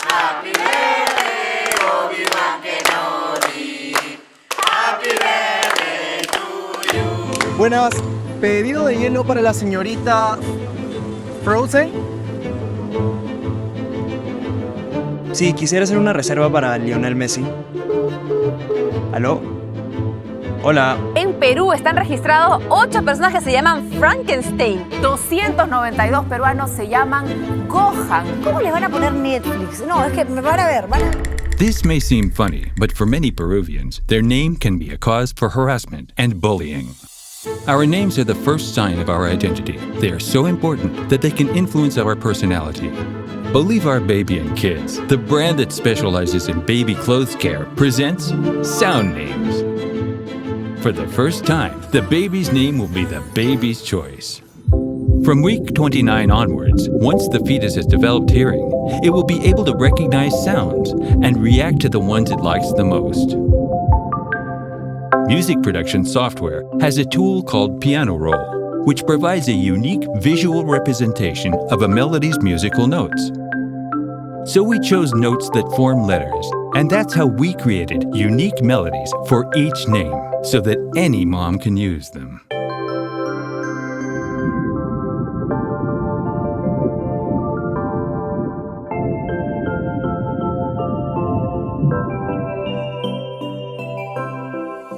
Happy birthday, Obi-Wan Kenobi. Happy birthday to you. Buenas, pedido de hielo para la señorita Frozen. Sí, quisiera hacer una reserva para Lionel Messi. ¿Aló? Hola. En Perú están registrados 8 personas que se llaman Frankenstein. 292 peruanos se llaman Gohan. ¿Cómo les van a poner Netflix? No, es que me van a ver, This may seem funny, but for many Peruvians, their name can be a cause for harassment and bullying. Our names are the first sign of our identity. They are so important that they can influence our personality. Bolivar Baby and Kids, the brand that specializes in baby clothes care, presents Sound Names. For the first time, the baby's name will be the baby's choice. From week 29 onwards, once the fetus has developed hearing, it will be able to recognize sounds and react to the ones it likes the most. Music production software has a tool called Piano Roll, which provides a unique visual representation of a melody's musical notes. So we chose notes that form letters, and that's how we created unique melodies for each name, so that any mom can use them.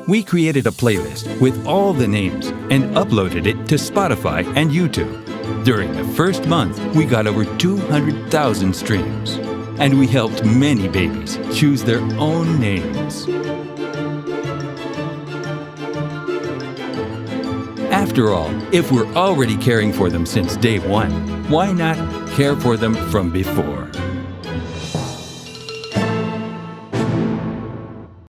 We created a playlist with all the names and uploaded it to Spotify and YouTube. During the first month, we got over 200,000 streams, and we helped many babies choose their own names. After all, if we're already caring for them since day one, why not care for them from before?